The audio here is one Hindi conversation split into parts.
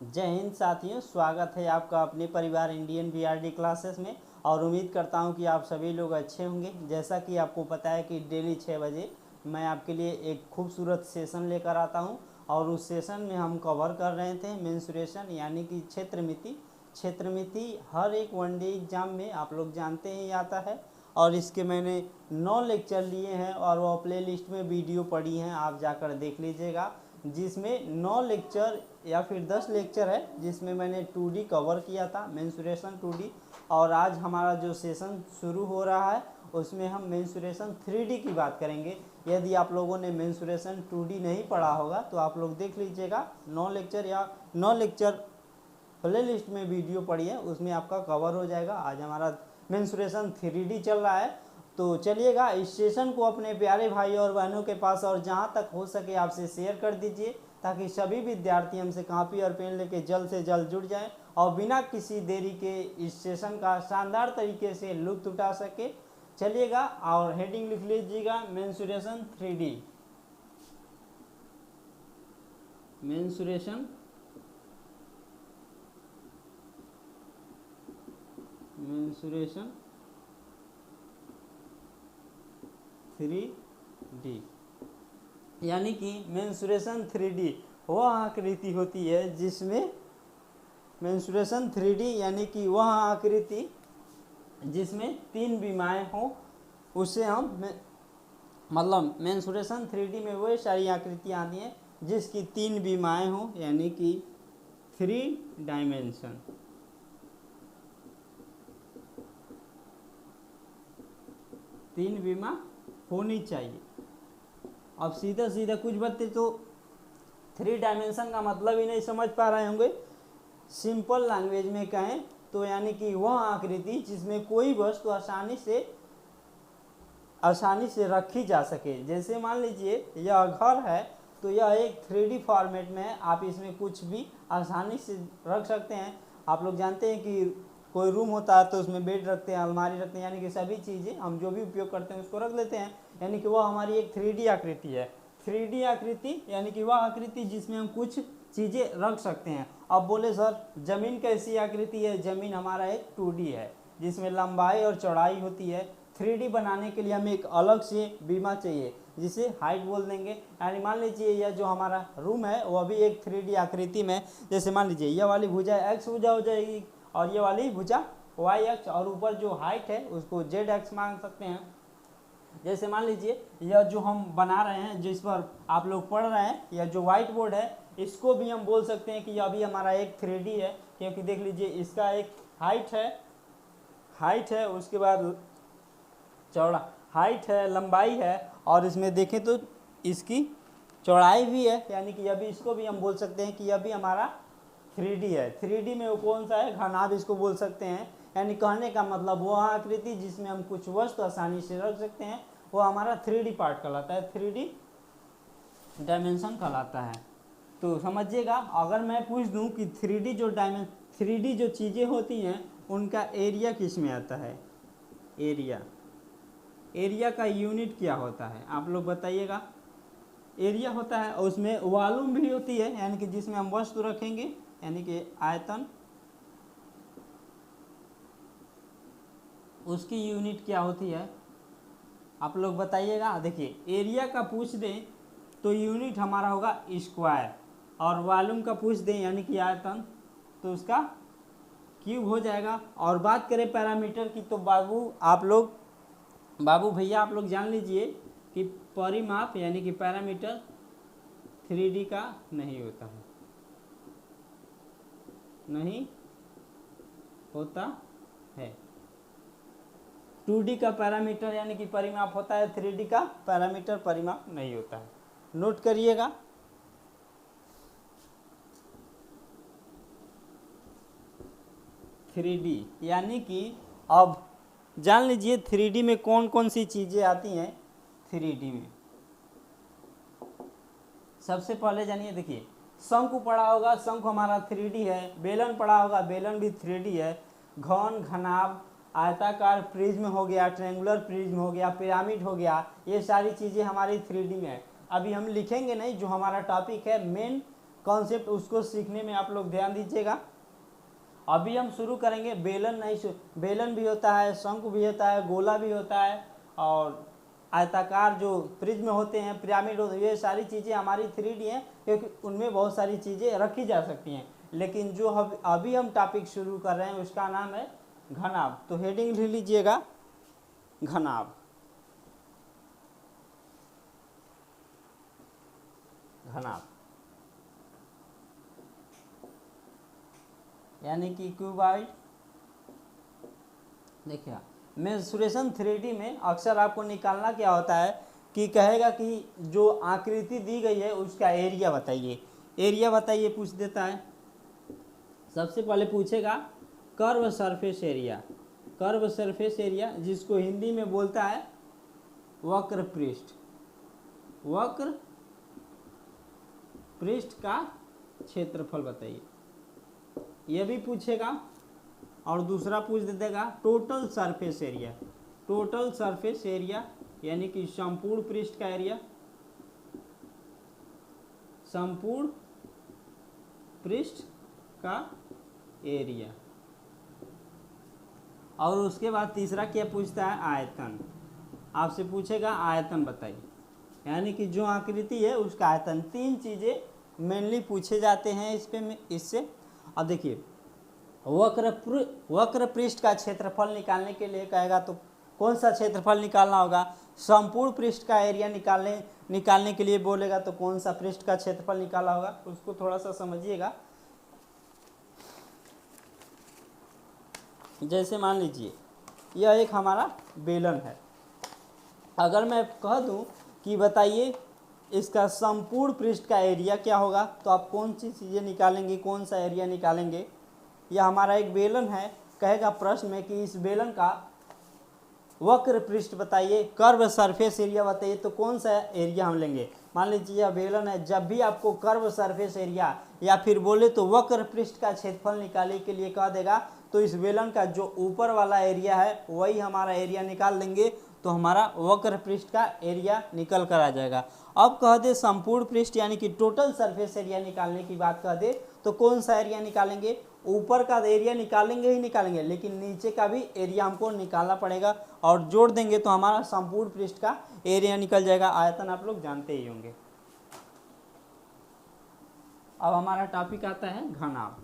जय हिंद साथियों, स्वागत है आपका अपने परिवार इंडियन वीआरडी क्लासेस में। और उम्मीद करता हूं कि आप सभी लोग अच्छे होंगे। जैसा कि आपको पता है कि डेली 6 बजे मैं आपके लिए एक खूबसूरत सेशन लेकर आता हूं और उस सेशन में हम कवर कर रहे थे मेंसुरेशन यानी कि क्षेत्रमिति। क्षेत्रमिति हर एक वनडे एग्जाम में आप लोग जानते ही आता है और इसके मैंने 9 लेक्चर लिए हैं और वो प्ले लिस्ट में वीडियो पड़ी हैं, आप जाकर देख लीजिएगा। जिसमें 9 लेक्चर या फिर 10 लेक्चर है जिसमें मैंने 2D कवर किया था, मेंसुरेशन 2D। और आज हमारा जो सेशन शुरू हो रहा है उसमें हम मेंसुरेशन 3D की बात करेंगे। यदि आप लोगों ने मेंसुरेशन 2D नहीं पढ़ा होगा तो आप लोग देख लीजिएगा, 9 लेक्चर या 9 लेक्चर प्ले लिस्ट में वीडियो पड़ी है, उसमें आपका कवर हो जाएगा। आज हमारा मेंसुरेशन 3D चल रहा है, तो चलिएगा इस सेशन को अपने प्यारे भाई और बहनों के पास और जहाँ तक हो सके आपसे शेयर कर दीजिए ताकि सभी विद्यार्थी हमसे कॉपी और पेन लेके जल्द से जल्द जुड़ जाएं और बिना किसी देरी के इस सेशन का शानदार तरीके से लुत्फ उठा सके। चलिएगा और हेडिंग लिख लीजिएगा, मेंसुरेशन 3D। मेंसुरेशन 3D यानी कि मेंसुरेशन 3D वह आकृति होती है जिसमें मेंसुरेशन 3D यानी कि वह आकृति जिसमें 3 बीमाएँ हों, उसे हम मतलब मेंसुरेशन 3D में वही सारी आकृतियाँ आती हैं जिसकी 3 बीमाएँ हों, यानी कि 3 डायमेंशन। तीन बीमा होनी चाहिए। अब सीधा सीधा कुछ बच्चे तो 3 डायमेंशन का मतलब ही नहीं समझ पा रहे होंगे। सिंपल लैंग्वेज में कहें तो यानी कि वह आकृति जिसमें कोई वस्तु आसानी से रखी जा सके। जैसे मान लीजिए यह घर है तो यह एक 3D फॉर्मेट में है, आप इसमें कुछ भी आसानी से रख सकते हैं। आप लोग जानते हैं कि कोई रूम होता है तो उसमें बेड रखते हैं, अलमारी रखते हैं, यानी कि सभी चीज़ें हम जो भी उपयोग करते हैं उसको रख लेते हैं, यानी कि वह हमारी एक 3D आकृति है। 3D आकृति यानी कि वह आकृति जिसमें हम कुछ चीज़ें रख सकते हैं। अब बोले सर ज़मीन कैसी आकृति है? ज़मीन हमारा एक 2D है जिसमें लंबाई और चौड़ाई होती है। 3D बनाने के लिए हमें एक अलग से बीमा चाहिए जिसे हाइट बोल देंगे। यानी मान लीजिए यह जो हमारा रूम है वह भी एक 3D आकृति में, जैसे मान लीजिए यह वाली भुजा x भुजा हो जाएगी और ये वाली भुजा y अक्ष, और ऊपर जो हाइट है उसको z अक्ष मान सकते हैं। जैसे मान लीजिए यह जो हम बना रहे हैं, जिस पर आप लोग पढ़ रहे हैं, यह जो व्हाइट बोर्ड है, इसको भी हम बोल सकते हैं कि यह भी हमारा एक 3D है, क्योंकि देख लीजिए इसका एक हाइट है, उसके बाद चौड़ा हाइट है, लंबाई है, और इसमें देखें तो इसकी चौड़ाई भी है, यानी कि यह भी, इसको भी हम बोल सकते हैं कि यह भी हमारा 3D है। 3D में वो कौन सा है? घनाभ इसको बोल सकते हैं। यानी कहने का मतलब वो आकृति जिसमें हम कुछ वस्तु आसानी से रख सकते हैं वो हमारा 3D पार्ट कहलाता है, 3D डायमेंशन कहलाता है। तो समझिएगा, अगर मैं पूछ दूं कि 3D जो चीज़ें होती हैं उनका एरिया किस में आता है? एरिया का यूनिट क्या होता है आप लोग बताइएगा। एरिया होता है और उसमें वॉल्यूम भी होती है, यानी कि जिसमें हम वस्तु रखेंगे, यानी कि आयतन, उसकी यूनिट क्या होती है आप लोग बताइएगा। देखिए एरिया का पूछ दें तो यूनिट हमारा होगा स्क्वायर, और वॉल्यूम का पूछ दें यानी कि आयतन तो उसका क्यूब हो जाएगा। और बात करें पैरामीटर की तो बाबू भैया आप लोग जान लीजिए कि परिमाप यानी कि पैरामीटर 3D का नहीं होता है, नहीं होता है। 2D का पैरामीटर यानी कि परिमाप होता है, 3D का पैरामीटर परिमाप नहीं होता है। नोट करिएगा। थ्री डी यानी कि अब जान लीजिए 3D में कौन कौन सी चीज़ें आती हैं। 3D में सबसे पहले जानिए, देखिए शंकु पड़ा होगा, शंकु हमारा 3D है। बेलन पड़ा होगा, बेलन भी 3D है। घन, घनाभ, आयताकार प्रिज्म हो गया, ट्रायंगुलर प्रिज्म हो गया, पिरामिड हो गया, ये सारी चीज़ें हमारी 3D में है। अभी हम लिखेंगे नहीं, जो हमारा टॉपिक है मेन कॉन्सेप्ट उसको सीखने में आप लोग ध्यान दीजिएगा। अभी हम शुरू करेंगे। बेलन नहीं, बेलन भी होता है, शंकु भी होता है, गोला भी होता है, और आयताकार जो प्रिज्म होते हैं, पिरामिड होते हैं, ये सारी चीज़ें हमारी 3D हैं, क्योंकि उनमें बहुत सारी चीज़ें रखी जा सकती हैं। लेकिन जो अभी हम टॉपिक शुरू कर रहे हैं उसका नाम है घनाभ। तो हेडिंग लिख लीजिएगा, घनाभ। घनाभ यानी कि क्यूबॉइड। देखिए मेंसुरेशन 3D में अक्सर आपको निकालना क्या होता है कि कहेगा कि जो आकृति दी गई है उसका एरिया बताइए, एरिया बताइए पूछ देता है। सबसे पहले पूछेगा curve surface area, curve surface area जिसको हिंदी में बोलता है वक्र पृष्ठ, वक्र पृष्ठ का क्षेत्रफल बताइए, यह भी पूछेगा। और दूसरा पूछ देगा total surface area, total surface area यानी कि संपूर्ण पृष्ठ का एरिया, संपूर्ण पृष्ठ का एरिया। और उसके बाद तीसरा क्या पूछता है, आयतन। आपसे पूछेगा आयतन बताइए, यानी कि जो आकृति है उसका आयतन। 3 चीज़ें मेनली पूछे जाते हैं इस पे इससे। अब देखिए वक्र पृष्ठ का क्षेत्रफल निकालने के लिए कहेगा तो कौन सा क्षेत्रफल निकालना होगा। संपूर्ण पृष्ठ का एरिया निकालने के लिए बोलेगा तो कौन सा पृष्ठ का क्षेत्रफल निकाला होगा, उसको थोड़ा सा समझिएगा। जैसे मान लीजिए यह एक हमारा बेलन है, अगर मैं कह दूं कि बताइए इसका संपूर्ण पृष्ठ का एरिया क्या होगा, तो आप कौन सी चीज़ें निकालेंगे, कौन सा एरिया निकालेंगे। यह हमारा एक बेलन है, कहेगा प्रश्न में कि इस बेलन का वक्र पृष्ठ बताइए, कर्व सरफेस एरिया बताइए, तो कौन सा एरिया हम लेंगे। मान लीजिए यह बेलन है, जब भी आपको कर्व सरफेस एरिया या फिर बोले तो वक्र पृष्ठ का क्षेत्रफल निकालने के लिए कह देगा तो इस बेलन का जो ऊपर वाला एरिया है वही हमारा एरिया निकाल देंगे, तो हमारा वक्र पृष्ठ का एरिया निकल कर आ जाएगा। अब कह दे संपूर्ण पृष्ठ यानी कि टोटल सरफेस एरिया निकालने की बात कह दे तो कौन सा एरिया निकालेंगे। ऊपर का एरिया निकालेंगे ही निकालेंगे, लेकिन नीचे का भी एरिया हमको निकालना पड़ेगा, और जोड़ देंगे तो हमारा संपूर्ण पृष्ठ का एरिया निकल जाएगा। आयतन आप लोग जानते ही होंगे। अब हमारा टॉपिक आता है घनाभ।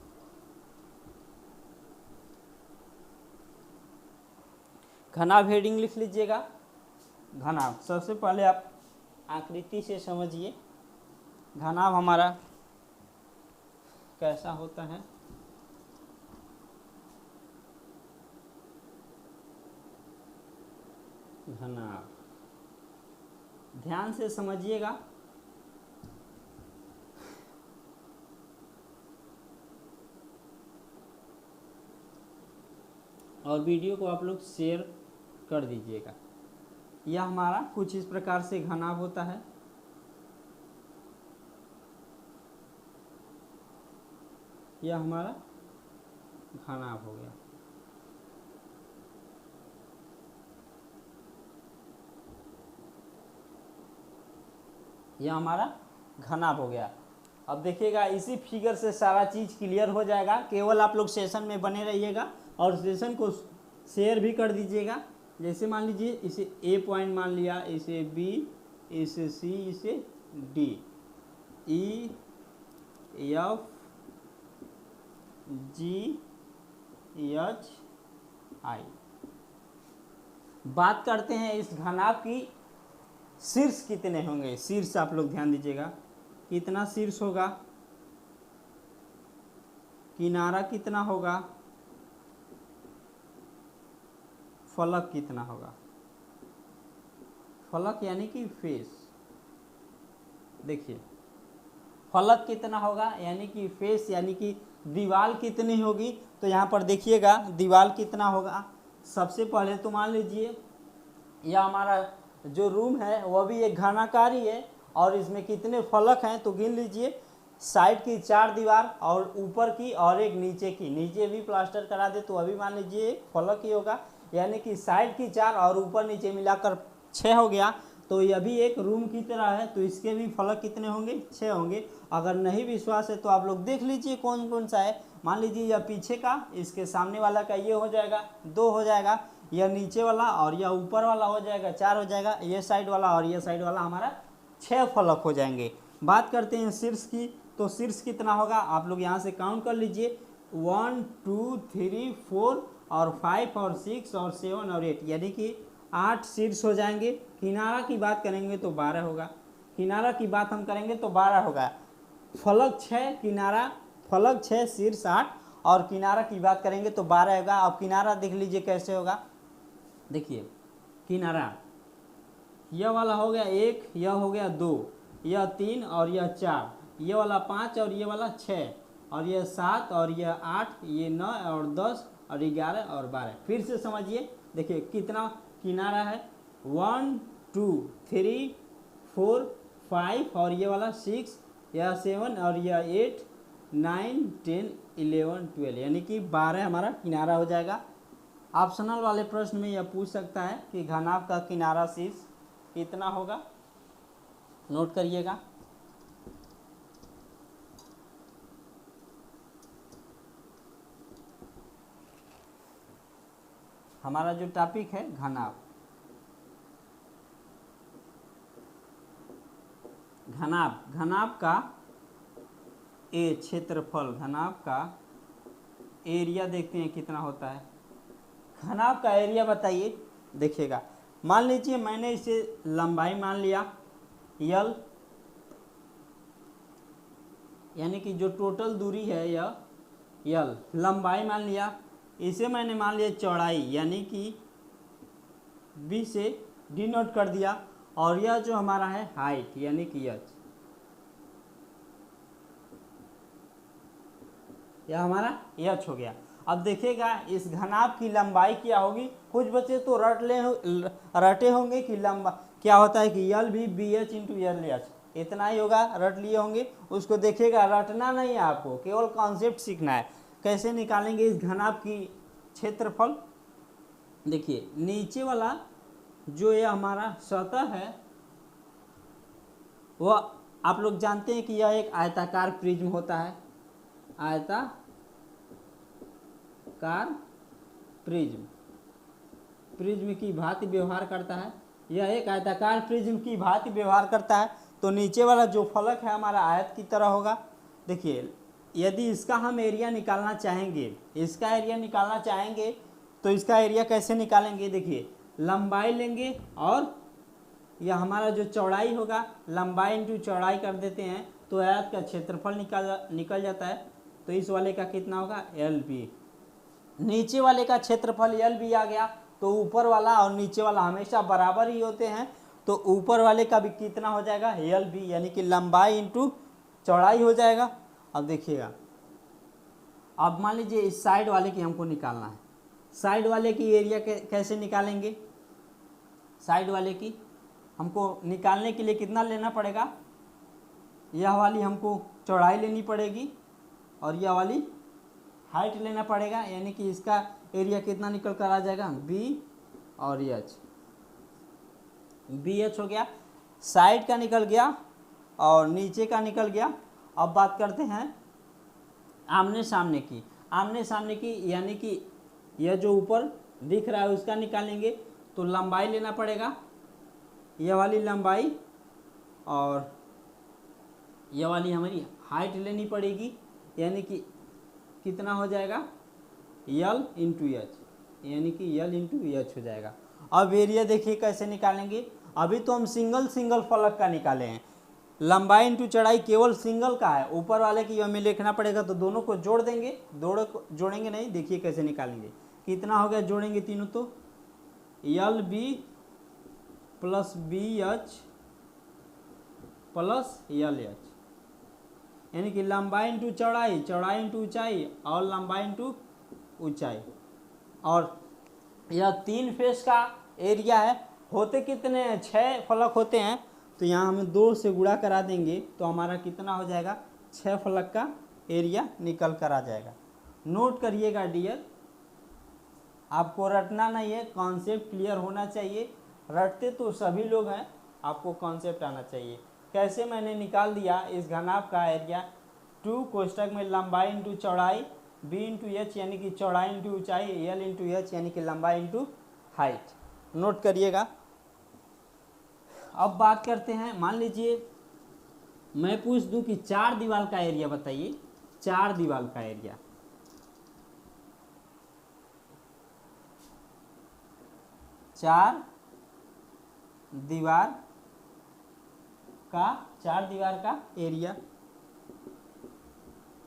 घनाभ हेडिंग लिख लीजिएगा, घनाभ। सबसे पहले आप आकृति से समझिए घनाभ हमारा कैसा होता है। घनाभ ध्यान से समझिएगा। और वीडियो को आप लोग शेयर कर दीजिएगा। यह हमारा कुछ इस प्रकार से घनाभ होता है। यह हमारा घनाभ हो गया। यह हमारा घनाभ हो गया। अब देखिएगा इसी फिगर से सारा चीज़ क्लियर हो जाएगा। केवल आप लोग सेशन में बने रहिएगा और सेशन को शेयर भी कर दीजिएगा। जैसे मान लीजिए इसे ए पॉइंट मान लिया, इसे बी, इसे सी, इसे डी, ई, एफ, जी, एच, आई। बात करते हैं इस घनाभ की शीर्ष कितने होंगे। शीर्ष आप लोग ध्यान दीजिएगा, कितना शीर्ष होगा, किनारा कितना होगा, फलक कितना होगा। फलक यानी कि फेस। देखिए फलक कितना होगा यानी कि फेस यानी कि दीवार कितनी होगी। तो यहाँ पर देखिएगा दीवार कितना होगा। सबसे पहले तो मान लीजिए यह हमारा जो रूम है वह भी एक घनाकारी है और इसमें कितने फलक हैं तो गिन लीजिए। साइड की 4 दीवार और ऊपर की और एक नीचे की, नीचे भी प्लास्टर करा दे तो अभी मान लीजिए फलक ही होगा। यानी कि साइड की 4 और ऊपर नीचे मिलाकर 6 हो गया। तो यह भी एक रूम की तरह है, तो इसके भी फलक कितने होंगे? 6 होंगे। अगर नहीं विश्वास है तो आप लोग देख लीजिए कौन कौन सा है। मान लीजिए यह पीछे का, इसके सामने वाला का ये हो जाएगा 2 हो जाएगा, यह नीचे वाला और यह ऊपर वाला हो जाएगा 4 हो जाएगा, ये साइड वाला और ये साइड वाला हमारा 6 फलक हो जाएंगे। बात करते हैं शीर्ष की, तो शीर्ष कितना होगा? आप लोग यहाँ से काउंट कर लीजिए, 1 2 3 4 और 5 और 6 और 7 और 8, यानी कि 8 शीर्ष हो जाएंगे। किनारा की बात करेंगे तो 12 होगा, किनारा की बात हम करेंगे तो 12 होगा। फलक 6 किनारा, फलक 6 शीर्ष 8 और किनारा की बात करेंगे तो 12 होगा। अब किनारा देख लीजिए कैसे होगा। देखिए किनारा, यह वाला हो गया 1, यह हो गया 2, यह 3 और यह 4, ये वाला 5 और ये वाला 6 और यह 7 और यह 8, ये 9 और 10 और 11 और 12। फिर से समझिए, देखिए कितना किनारा है, 1 2 3 4 5 और ये वाला 6, यह 7 और यह 8 9 10 11 12, यानी कि 12 हमारा किनारा हो जाएगा। ऑप्शनल वाले प्रश्न में यह पूछ सकता है कि घनाभ का किनारा शीर्ष कितना होगा, नोट करिएगा। हमारा जो टॉपिक है घनाभ, घनाभ का क्षेत्रफल, घनाभ का एरिया देखते हैं कितना होता है। घनाभ का एरिया बताइए। देखिएगा, मान लीजिए मैंने इसे लंबाई मान लिया L, यानी कि जो टोटल दूरी है यह L, लंबाई मान लिया। इसे मैंने मान लिया चौड़ाई, यानी कि B से डिनोट कर दिया, और यह जो हमारा है हाइट, यानी कि H, यह हमारा H हो गया। अब देखिएगा इस घनाभ की लंबाई क्या होगी। कुछ बच्चे तो रटे होंगे कि लंबा क्या होता है कि L भी BH इंटू LH, इतना ही होगा, रट लिए होंगे। उसको देखिएगा, रटना नहीं है आपको, केवल कॉन्सेप्ट सीखना है। कैसे निकालेंगे इस घनाभ की क्षेत्रफल? देखिए नीचे वाला जो ये हमारा सतह है वह आप लोग जानते हैं कि यह एक आयताकार प्रिज्म होता है, आयताकार प्रिज्म, प्रिज्म की भांति व्यवहार करता है। यह एक आयताकार प्रिज्म की भांति व्यवहार करता है। तो नीचे वाला जो फलक है हमारा आयत की तरह होगा। देखिए यदि इसका हम एरिया निकालना चाहेंगे, इसका एरिया निकालना चाहेंगे तो इसका एरिया कैसे निकालेंगे? देखिए लंबाई लेंगे और यह हमारा जो चौड़ाई होगा, लंबाई इंटू चौड़ाई कर देते हैं तो आयत का क्षेत्रफल निकल जाता है। तो इस वाले का कितना होगा? LB। नीचे वाले का क्षेत्रफल LB आ गया, तो ऊपर वाला और नीचे वाला हमेशा बराबर ही होते हैं, तो ऊपर वाले का भी कितना हो जाएगा? LB, यानी कि लंबाई इंटू चौड़ाई हो जाएगा। अब देखिएगा, अब मान लीजिए इस साइड वाले की हमको निकालना है। साइड वाले की एरिया कैसे निकालेंगे? साइड वाले की हमको निकालने के लिए कितना लेना पड़ेगा? यह वाली हमको चौड़ाई लेनी पड़ेगी और यह वाली हाइट लेना पड़ेगा, यानी कि इसका एरिया कितना निकल कर आ जाएगा? B और H, BH हो गया। साइड का निकल गया और नीचे का निकल गया। अब बात करते हैं आमने सामने की। आमने सामने की यानी कि यह जो ऊपर दिख रहा है उसका निकालेंगे, तो लंबाई लेना पड़ेगा, यह वाली लंबाई, और यह वाली हमारी हाइट लेनी पड़ेगी, यानी कि कितना हो जाएगा? L इंटू H, यानी कि L इंटू H हो जाएगा। अब एरिया देखिए कैसे निकालेंगे। अभी तो हम सिंगल फलक का निकाले हैं, लंबाई इंटू चौड़ाई केवल सिंगल का है, ऊपर वाले की हमें लिखना पड़ेगा, तो दोनों को जोड़ देंगे। दोनों को जोड़ेंगे नहीं, देखिए कैसे निकालेंगे। कितना हो गया जोड़ेंगे तीनों? तो LB plus BH plus LH, यानी कि लंबाई इंटू चौड़ाई, चौड़ाई इंटू ऊंचाई और लंबाई इंटू ऊंचाई। और यह 3 फेस का एरिया है। होते कितने हैं? 6 फलक होते हैं, तो यहाँ हमें 2 से गुणा करा देंगे तो हमारा कितना हो जाएगा? 6 फलक का एरिया निकल कर आ जाएगा। नोट करिएगा डियर, आपको रटना नहीं है, कॉन्सेप्ट क्लियर होना चाहिए। रटते तो सभी लोग हैं, आपको कॉन्सेप्ट आना चाहिए। कैसे मैंने निकाल दिया इस घनाभ का एरिया, 2 कोष्टक में लंबाई इंटू चौड़ाई, बी इंटू एच यानी कि चौड़ाई इंटू ऊंचाई, एल इंटू एच यानी कि लंबाई इंटू हाइट। नोट करिएगा। अब बात करते हैं, मान लीजिए मैं पूछ दूं कि 4 दीवार का एरिया बताइए, 4 दीवार का एरिया। चार दीवार का एरिया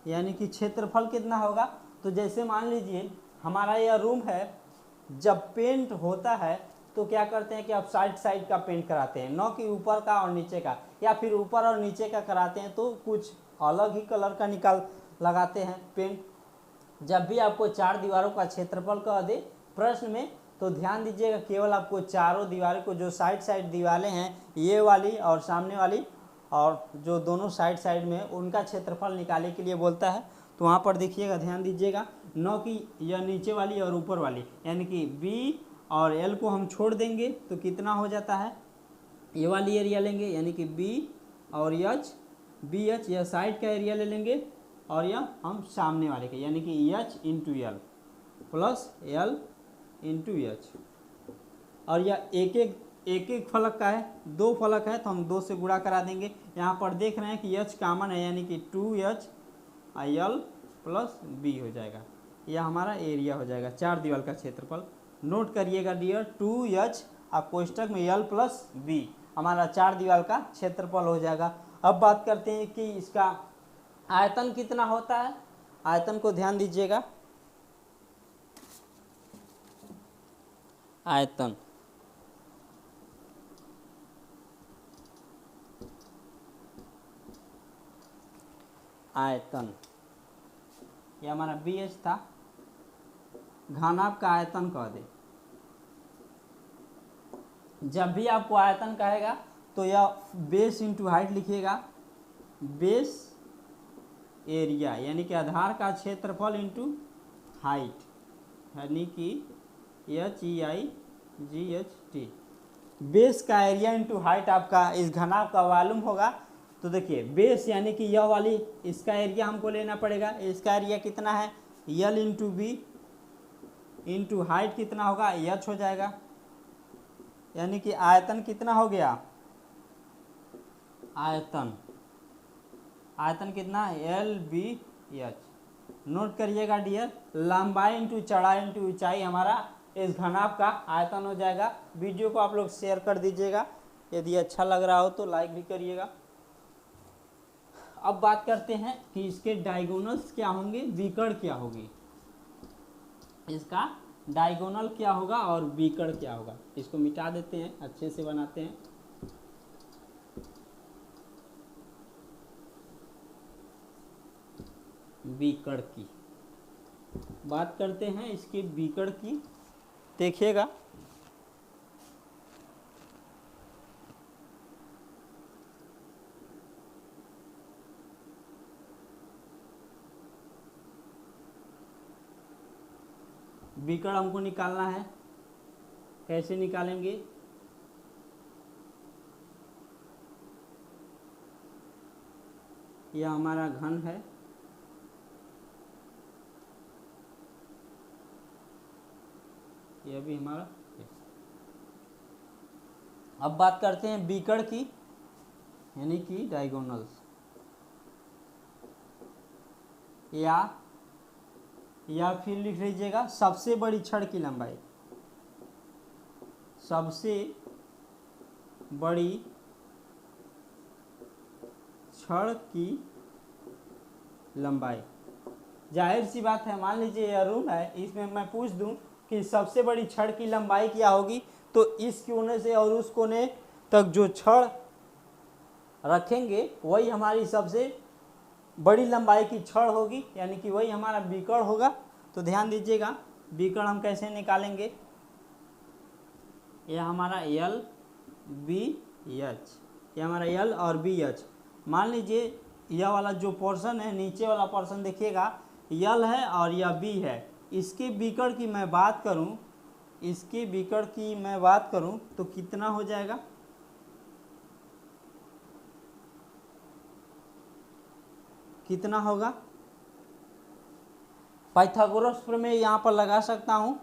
यानी कि क्षेत्रफल कितना होगा। तो जैसे मान लीजिए हमारा यह रूम है, जब पेंट होता है तो क्या करते हैं कि आप साइड साइड का पेंट कराते हैं, न कि ऊपर का और नीचे का, या फिर ऊपर और नीचे का कराते हैं तो कुछ अलग ही कलर का लगाते हैं पेंट। जब भी आपको 4 दीवारों का क्षेत्रफल कह दे प्रश्न में, तो ध्यान दीजिएगा केवल आपको चारों दीवारों को, जो साइड साइड दीवारें हैं ये वाली और सामने वाली और जो दोनों साइड साइड में, उनका क्षेत्रफल निकालने के लिए बोलता है। तो वहाँ पर देखिएगा, ध्यान दीजिएगा, न कि यह नीचे वाली और ऊपर वाली, यानी कि बी और एल को हम छोड़ देंगे तो कितना हो जाता है, ये वाली एरिया लेंगे यानी कि बी और एच, बी एच यह साइड का एरिया ले लेंगे और यह हम सामने वाले के यानी कि H into L plus L into H, और यह एक एक फलक का है, 2 फलक है तो हम 2 से गुणा करा देंगे। यहाँ पर देख रहे हैं कि एच कॉमन है यानी कि 2h एल प्लस बी हो जाएगा। यह हमारा एरिया हो जाएगा 4 दीवार का क्षेत्रफल। नोट करिएगा डियर, 2h आप कोष्टक में एल प्लस बी हमारा 4 दीवार का क्षेत्रफल हो जाएगा। अब बात करते हैं कि इसका आयतन कितना होता है। आयतन को ध्यान दीजिएगा, आयतन ये हमारा बी एच था, घनाभ का आयतन कह दे। जब भी आपको आयतन कहेगा तो यह बेस इंटू हाइट लिखिएगा, बेस एरिया यानी कि आधार का क्षेत्रफल इंटू हाइट यानी कि HEIGHT। बेस का एरिया इंटू हाइट आपका इस घनाभ का वॉल्यूम होगा। तो देखिए बेस यानी कि यह वाली, इसका एरिया हमको लेना पड़ेगा। इसका एरिया कितना है, L into B into height कितना होगा, एच हो जाएगा। यानी कि आयतन कितना हो गया, आयतन कितना, एल बी एच। नोट करिएगा डियर, लंबाई इंटू चौड़ाई इंटू ऊंचाई हमारा इस घनाभ का आयतन हो जाएगा। वीडियो को आप लोग शेयर कर दीजिएगा, यदि अच्छा लग रहा हो तो लाइक भी करिएगा। अब बात करते हैं कि इसके डायगोनल्स क्या होंगे, विकर्ण क्या होगी, इसका डायगोनल क्या होगा और विकर्ण क्या होगा। इसको मिटा देते हैं, अच्छे से बनाते हैं। विकर्ण की बात करते हैं, इसके विकर्ण की देखिएगा। विकर्ण हमको निकालना है, कैसे निकालेंगे, यह हमारा घन है, यह भी हमारा। अब बात करते हैं विकर्ण की यानी कि डायगोनल्स, या फिर लिख लीजिएगा सबसे बड़ी छड़ की लंबाई, सबसे बड़ी छड़ की लंबाई। जाहिर सी बात है, मान लीजिए यह रूम है, इसमें मैं पूछ दूं कि सबसे बड़ी छड़ की लंबाई क्या होगी, तो इस कोने से और उस कोने तक जो छड़ रखेंगे वही हमारी सबसे बड़ी लंबाई की छड़ होगी, यानी कि वही हमारा विकर्ण होगा। तो ध्यान दीजिएगा, विकर्ण हम कैसे निकालेंगे, यह हमारा एल बी एच, यह हमारा एल और बी एच। मान लीजिए यह वाला जो पोर्शन है, नीचे वाला पोर्शन देखिएगा एल है और यह बी है। इसके विकर्ण की मैं बात करूं, इसके विकर्ण की मैं बात करूं तो कितना हो जाएगा, कितना होगा। पाइथागोरस प्रमेय यहाँ पर लगा सकता हूँ।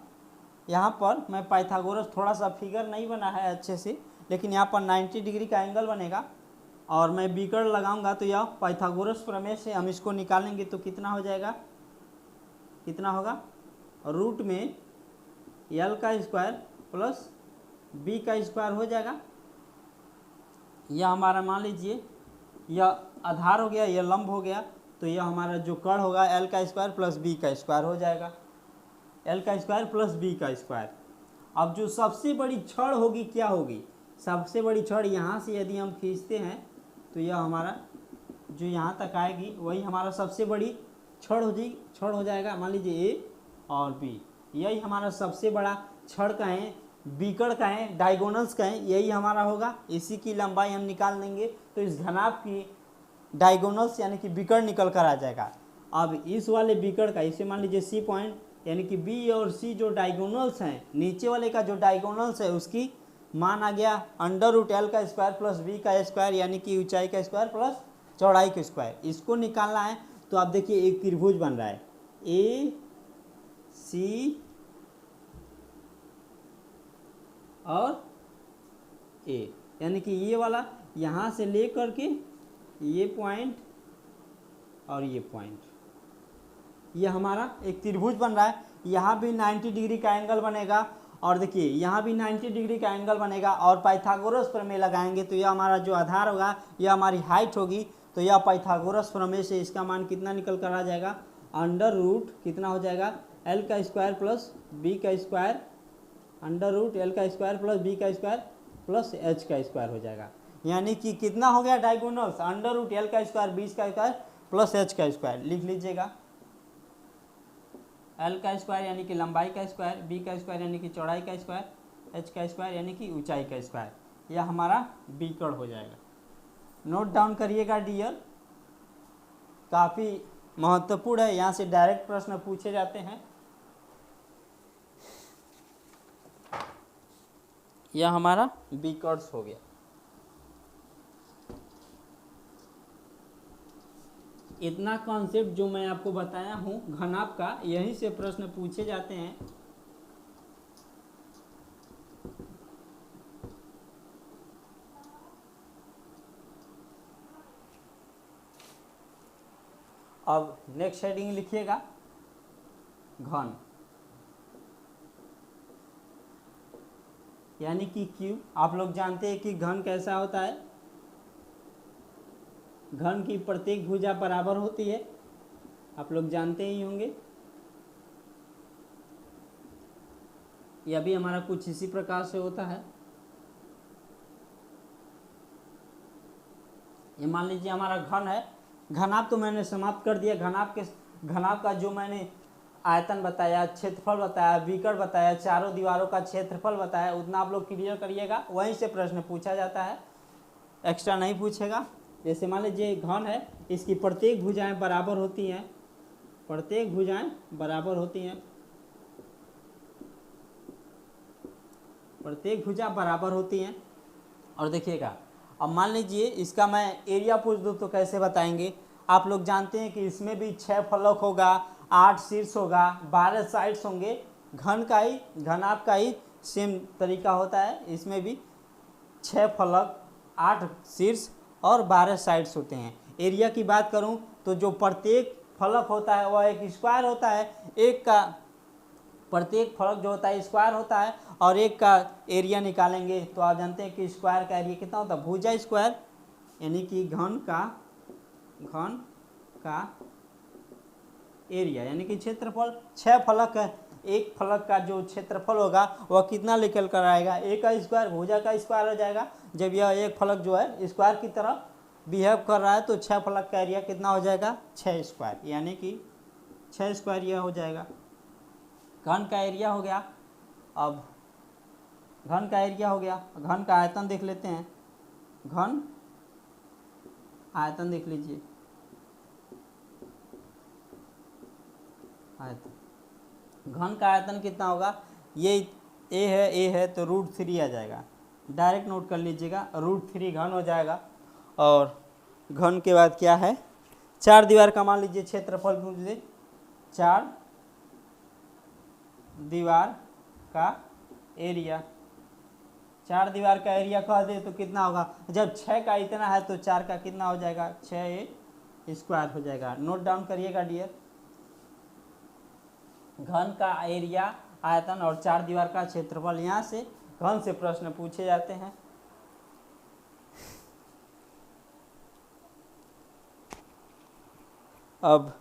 यहाँ पर मैं पाइथागोरस थोड़ा सा फिगर नहीं बना है अच्छे से, लेकिन यहाँ पर 90 डिग्री का एंगल बनेगा और मैं विकर्ण लगाऊंगा तो यह पाइथागोरस प्रमेय से हम इसको निकालेंगे तो कितना हो जाएगा, कितना होगा, रूट में एल का स्क्वायर प्लस बी का स्क्वायर हो जाएगा। यह हमारा मान लीजिए यह आधार हो गया, यह लंब हो गया, तो यह हमारा जो कर्ण होगा एल का स्क्वायर प्लस बी का स्क्वायर हो जाएगा, एल का स्क्वायर प्लस बी का स्क्वायर। अब जो सबसे बड़ी छड़ होगी क्या होगी, सबसे बड़ी छड़ यहाँ से यदि हम खींचते हैं तो यह हमारा जो यहाँ तक आएगी वही हमारा सबसे बड़ी छड़ हो जाएगा। मान लीजिए ए और बी, यही हमारा सबसे बड़ा छड़ कहें, विकर्ण कहें, डायगोनल्स कहें, यही हमारा होगा। इसी की लंबाई हम निकाल देंगे तो इस घनाभ की डायगोनल्स यानी कि विकर्ण निकल कर आ जाएगा। अब इस वाले विकर्ण का, इसे मान लीजिए सी पॉइंट, यानी कि बी और सी जो डायगोनल्स हैं, नीचे वाले का जो डायगोनल्स है उसकी मान आ गया अंडर रूट एल का स्क्वायर प्लस बी का स्क्वायर, यानी कि ऊंचाई का स्क्वायर प्लस चौड़ाई का स्क्वायर। इसको निकालना है तो आप देखिए एक त्रिभुज बन रहा है ए सी और ए, यानी कि ये वाला यहाँ से ले करके ये पॉइंट और ये पॉइंट, ये हमारा एक त्रिभुज बन रहा है। यहाँ भी 90 डिग्री का एंगल बनेगा और देखिए यहाँ भी 90 डिग्री का एंगल बनेगा और पाइथागोरस प्रमेय लगाएंगे तो यह हमारा जो आधार होगा यह हमारी हाइट होगी, तो यह पाइथागोरस प्रमेय से इसका मान कितना निकल कर आ जाएगा, अंडर रूट कितना हो जाएगा, एल का स्क्वायर प्लस बी का स्क्वायर, अंडर रूट एल का स्क्वायर प्लस बी का स्क्वायर प्लस एच का स्क्वायर हो जाएगा। यानी कि कितना हो गया डायगोनल्स, अंडर रूट एल का स्क्वायर बी का स्क्वायर प्लस एच का स्क्वायर। लिख लीजिएगा एल का स्क्वायर यानी कि लंबाई का स्क्वायर, बी का स्क्वायर यानी कि चौड़ाई का स्क्वायर, एच का स्क्वायर यानी कि ऊंचाई का स्क्वायर, यह हमारा विकर्ण हो जाएगा। नोट डाउन करिएगा डियर, काफ़ी महत्वपूर्ण है, यहाँ से डायरेक्ट प्रश्न पूछे जाते हैं। यह हमारा विकर्ण हो गया। इतना कॉन्सेप्ट जो मैं आपको बताया हूँ घनाभ का, यहीं से प्रश्न पूछे जाते हैं। अब नेक्स्ट हेडिंग लिखिएगा घन, यानी कि क्यूब। आप लोग जानते हैं कि घन कैसा होता है, घन की प्रत्येक भुजा बराबर होती है, आप लोग जानते ही होंगे। यह भी हमारा कुछ इसी प्रकार से होता है। ये मान लीजिए हमारा घन है, घनाभ तो मैंने समाप्त कर दिया। घनाभ का जो मैंने आयतन बताया, क्षेत्रफल बताया, विकर्ण बताया, चारों दीवारों का क्षेत्रफल बताया, उतना आप लोग क्लियर करिएगा, वहीं से प्रश्न पूछा जाता है, एक्स्ट्रा नहीं पूछेगा। जैसे मान लीजिए घन है, इसकी प्रत्येक भुजाएं बराबर होती हैं, प्रत्येक भुजाएं बराबर होती हैं, प्रत्येक भुजा बराबर होती हैं। और देखिएगा अब मान लीजिए इसका मैं एरिया पूछ दूँ तो कैसे बताएंगे। आप लोग जानते हैं कि इसमें भी 6 फलक होगा, 8 शीर्ष होगा, 12 साइड्स होंगे। घनाभ का ही सेम तरीका होता है, इसमें भी 6 फलक, 8 शीर्ष और 12 साइड्स होते हैं। एरिया की बात करूं तो जो प्रत्येक फलक होता है वह एक स्क्वायर होता है, एक का प्रत्येक फलक जो होता है स्क्वायर होता है और एक का एरिया निकालेंगे तो आप जानते हैं कि स्क्वायर का एरिया कितना होता है, भुजा स्क्वायर, यानी कि घन का एरिया यानी कि क्षेत्रफल। 6 फलक है, एक फलक का जो क्षेत्रफल होगा वह कितना निकल कर आएगा, एक का स्क्वायर, भुजा का स्क्वायर हो जाएगा। जब यह एक फलक जो है स्क्वायर की तरह बिहेव कर रहा है तो 6 फलक का एरिया कितना हो जाएगा, 6 स्क्वायर, यानी कि 6 स्क्वायर यह हो जाएगा। घन का एरिया हो गया। अब घन का एरिया हो गया, घन का आयतन देख लेते हैं। घन आयतन देख लीजिए, आयतन, घन का आयतन कितना होगा, ये ए है तो √3 आ जाएगा, डायरेक्ट नोट कर लीजिएगा, √3 घन हो जाएगा। और घन के बाद क्या है, 4 दीवार का मान लीजिए क्षेत्रफल पूछ ले, 4 दीवार का एरिया, 4 दीवार का एरिया कह दे तो कितना होगा, जब 6 का इतना है तो 4 का कितना हो जाएगा, 6 स्क्वायर हो जाएगा। नोट डाउन करिएगा डियर। घन का एरिया आयतन और 4 दीवार का क्षेत्रफल, यहाँ से घन से प्रश्न पूछे जाते हैं। अब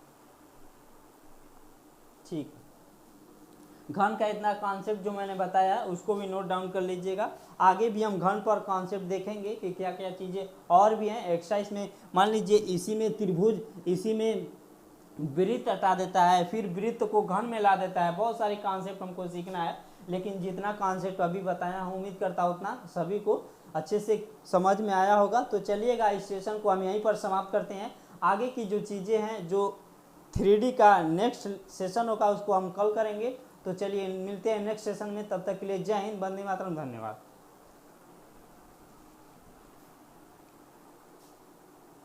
ठीक, घन का इतना कॉन्सेप्ट जो मैंने बताया उसको भी नोट डाउन कर लीजिएगा। आगे भी हम घन पर कॉन्सेप्ट देखेंगे कि क्या क्या चीज़ें और भी हैं एक्सरसाइज में। मान लीजिए इसी में त्रिभुज, इसी में वृत्त हटा देता है, फिर वृत्त को घन में ला देता है। बहुत सारे कॉन्सेप्ट हमको सीखना है, लेकिन जितना कॉन्सेप्ट अभी बताया हूँ उम्मीद करता हूँ उतना सभी को अच्छे से समझ में आया होगा। तो चलिएगा इस सेशन को हम यहीं पर समाप्त करते हैं। आगे की जो चीज़ें हैं, जो 3D का नेक्स्ट सेशन होगा उसको हम कल करेंगे। तो चलिए मिलते हैं नेक्स्ट सेशन में, तब तक के लिए जय हिंद, वंदे मातरम, धन्यवाद।